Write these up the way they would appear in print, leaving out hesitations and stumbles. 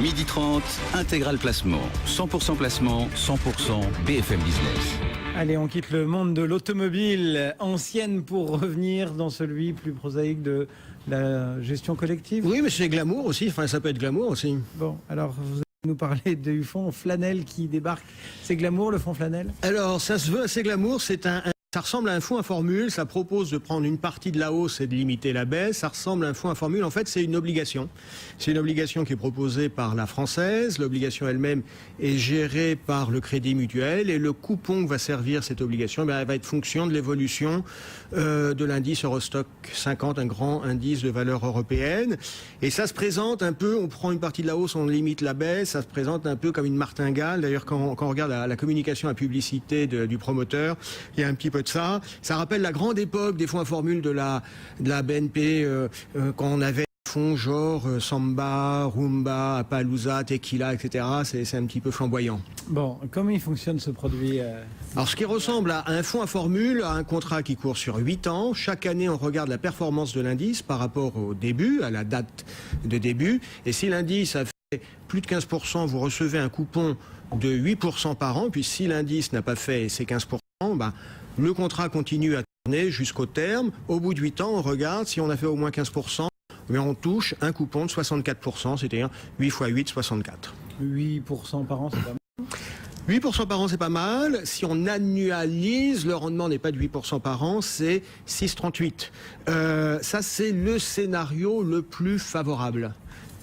Midi 30, intégral placement. 100% placement, 100% BFM Business. Allez, on quitte le monde de l'automobile ancienne pour revenir dans celui plus prosaïque de la gestion collective. Oui, mais c'est glamour aussi, enfin ça peut être glamour aussi. Bon, alors vous allez nous parler du fonds Flanel qui débarque. C'est glamour le fonds Flanel? Alors ça se veut assez glamour, ça ressemble à un fonds à formule, ça propose de prendre une partie de la hausse et de limiter la baisse, ça ressemble à un fonds à formule, en fait c'est une obligation. C'est une obligation qui est proposée par la Française, l'obligation elle-même est gérée par le Crédit Mutuel et le coupon que va servir cette obligation, elle va être fonction de l'évolution de l'indice Eurostock 50, un grand indice de valeur européenne. Et ça se présente un peu, on prend une partie de la hausse, on limite la baisse, ça se présente un peu comme une martingale. D'ailleurs quand on regarde la communication, la publicité du promoteur, il y a un petit peu de ça. Ça rappelle la grande époque des fonds à formule de la BNP, quand on avait des fonds genre Samba, Rumba, Appaloosa, Tequila, etc. C'est un petit peu flamboyant. Bon, comment il fonctionne ce produit Alors ce qui ressemble à un fonds à formule, à un contrat qui court sur 8 ans. Chaque année, on regarde la performance de l'indice par rapport au début, à la date de début. Et si l'indice a fait plus de 15%, vous recevez un coupon de 8% par an. Puis si l'indice n'a pas fait ces 15%, le contrat continue à tourner jusqu'au terme. Au bout de 8 ans, on regarde si on a fait au moins 15%, mais on touche un coupon de 64%, c'est-à-dire 8 x 8, 64. 8% par an, c'est pas mal. 8% par an, c'est pas mal. Si on annualise, le rendement n'est pas de 8% par an, c'est 6,38. Ça, c'est le scénario le plus favorable.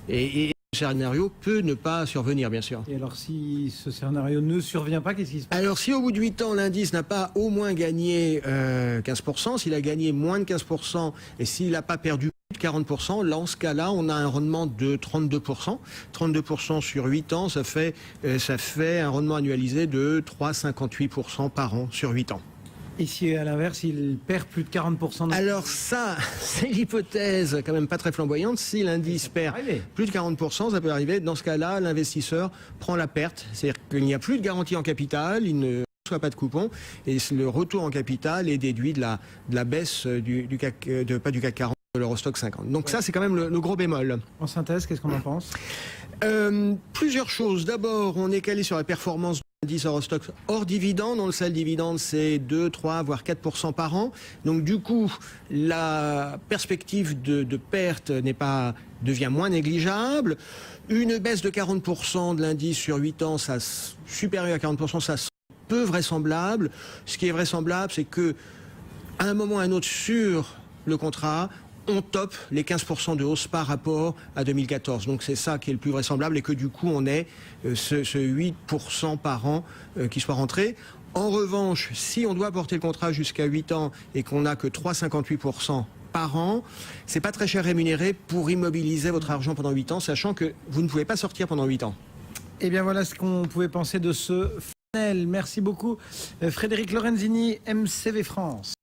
Et le scénario peut ne pas survenir, bien sûr. Et alors, si ce scénario ne survient pas, qu'est-ce qui se passe? Alors, si au bout de 8 ans, l'indice n'a pas au moins gagné 15%, s'il a gagné moins de 15% et s'il n'a pas perdu plus de 40%, là, en ce cas-là, on a un rendement de 32%. 32% sur 8 ans, ça fait un rendement annualisé de 3,58% par an sur 8 ans. Et si, à l'inverse, il perd plus de 40%? Alors ça, c'est l'hypothèse quand même pas très flamboyante. Si l'indice perd plus de 40%, ça peut arriver. Dans ce cas-là, l'investisseur prend la perte. C'est-à-dire qu'il n'y a plus de garantie en capital, il ne reçoit pas de coupon, et le retour en capital est déduit de la baisse du CAC, pas du CAC 40, de l'Eurostock 50. Donc ça, c'est quand même le gros bémol. En synthèse, qu'est-ce qu'on en pense? Plusieurs choses. D'abord, on est calé sur la performance de l'indice Eurostock hors dividende. On le sait, le dividende, c'est 2, 3, voire 4% par an. Donc du coup, la perspective de perte devient moins négligeable. Une baisse de 40% de l'indice sur 8 ans, supérieur à 40%, ça semble peu vraisemblable. Ce qui est vraisemblable, c'est que à un moment ou à un autre sur le contrat, on top les 15% de hausse par rapport à 2014. Donc c'est ça qui est le plus vraisemblable et que du coup on ait ce 8% par an qui soit rentré. En revanche, si on doit porter le contrat jusqu'à 8 ans et qu'on n'a que 3,58% par an, c'est pas très cher rémunéré pour immobiliser votre argent pendant 8 ans, sachant que vous ne pouvez pas sortir pendant 8 ans. Eh bien voilà ce qu'on pouvait penser de ce Flanel. Merci beaucoup Frédéric Lorenzini, MCV France.